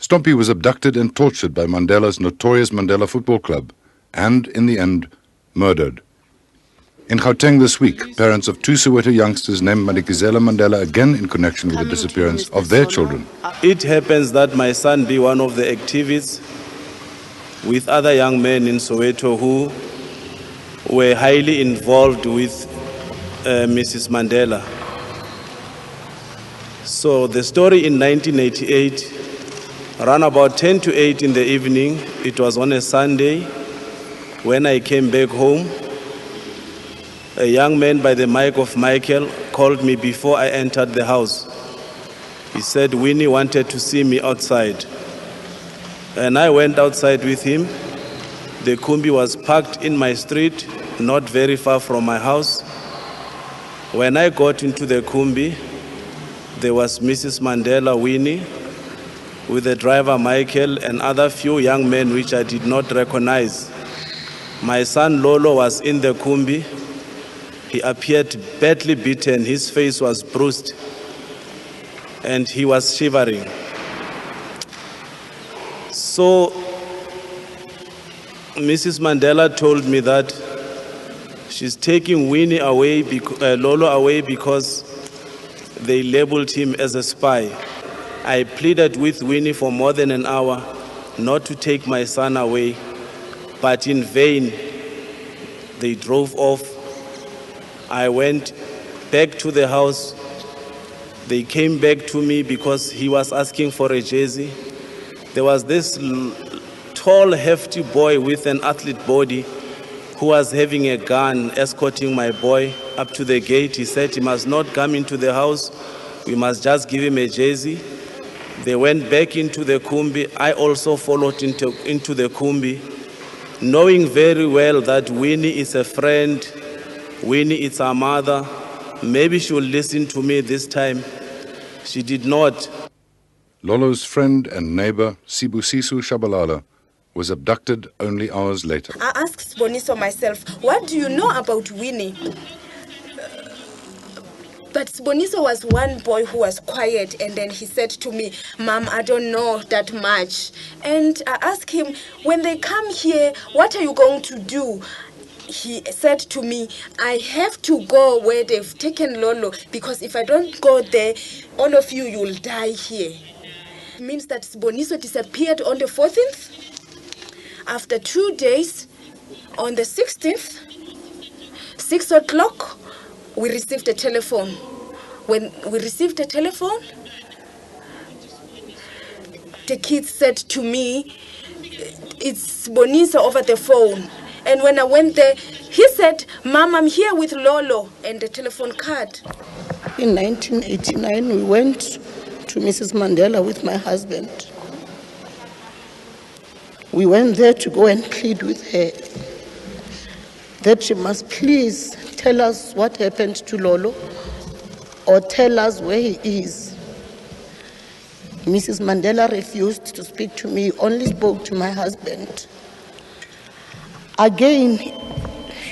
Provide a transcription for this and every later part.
Stompie was abducted and tortured by Mandela's notorious Mandela Football Club and, in the end, murdered. In Gauteng this week, parents of two Soweto youngsters named Madikizela Mandela again in connection with the disappearance of their children. It happens that my son be one of the activists with other young men in Soweto who were highly involved with Mrs. Mandela. So the story in 1988, around about 10 to 8 in the evening, it was on a Sunday, when I came back home, a young man by the mic of Michael called me before I entered the house. He said Winnie wanted to see me outside. And I went outside with him. The kombi was parked in my street, not very far from my house. When I got into the kombi, there was Mrs. Mandela, Winnie, with the driver Michael and other few young men which I did not recognize. My son Lolo was in the kombi. He appeared badly beaten, his face was bruised, and he was shivering. So Mrs. Mandela told me that she's taking Winnie away, Lolo away, because they labeled him as a spy. I pleaded with Winnie for more than an hour not to take my son away, but in vain. They drove off. I went back to the house. They came back to me because he was asking for a jersey. There was this tall, hefty boy with an athlete body who was having a gun, escorting my boy up to the gate. He said he must not come into the house. We must just give him a jersey. They went back into the kombi. I also followed into the kombi, knowing very well that Winnie is a friend. Winnie is our mother. Maybe she will listen to me this time. She did not. Lolo's friend and neighbor, Sibusiso Shabalala, was abducted only hours later. I asked Siboniso myself, what do you know about Winnie? But Siboniso was one boy who was quiet, and then he said to me, Mom, I don't know that much. And I asked him, when they come here, what are you going to do? He said to me, I have to go where they've taken Lolo, because if I don't go there, all of you will die here. It means that Siboniso disappeared on the 14th. After 2 days, on the 16th, 6 o'clock, we received a telephone. When we received a telephone, the kid said to me, it's Siboniso over the phone. And when I went there, he said, Mom, I'm here with Lolo, and the telephone cut. In 1989, we went to Mrs. Mandela with my husband. We went there to go and plead with her that she must please tell us what happened to Lolo or tell us where he is. Mrs. Mandela refused to speak to me, only spoke to my husband. Again,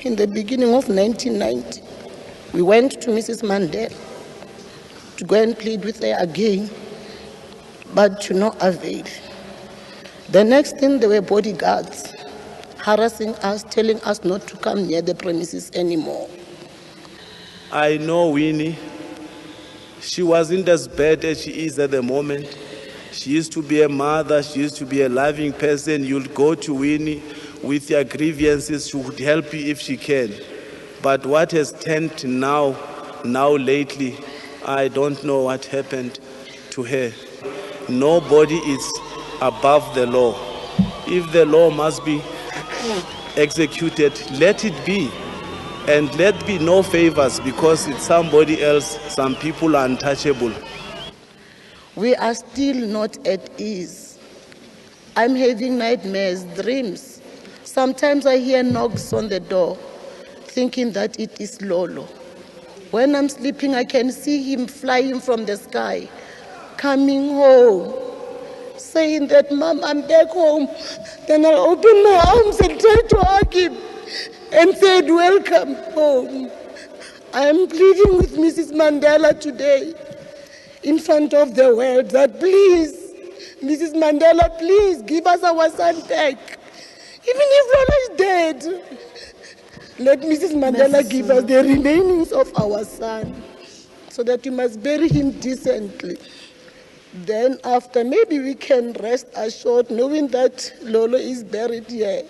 in the beginning of 1990, we went to Mrs. Mandela to go and plead with her again, but to no avail. The next thing, there were bodyguards harassing us, telling us not to come near the premises anymore. I know Winnie. She wasn't as bad as she is at the moment. She used to be a mother. She used to be a loving person. You'll go to Winnie with your grievances. She would help you if she can. But what has turned now lately, I don't know what happened to her. Nobody is above the law. If the law must be executed, let it be. And let be no favors, because it's somebody else. Some people are untouchable. We are still not at ease. I'm having nightmares, dreams. Sometimes I hear knocks on the door, thinking that it is Lolo. When I'm sleeping, I can see him flying from the sky, coming home, saying that, Mom, I'm back home. Then I open my arms and try to hug him and said, welcome home. I am pleading with Mrs. Mandela today in front of the world that please Mrs. Mandela, please give us our son back. Even if Lolo is dead, let Mrs. Mandela give us the remainings of our son, so that we must bury him decently. Then after, maybe we can rest assured knowing that Lolo is buried here.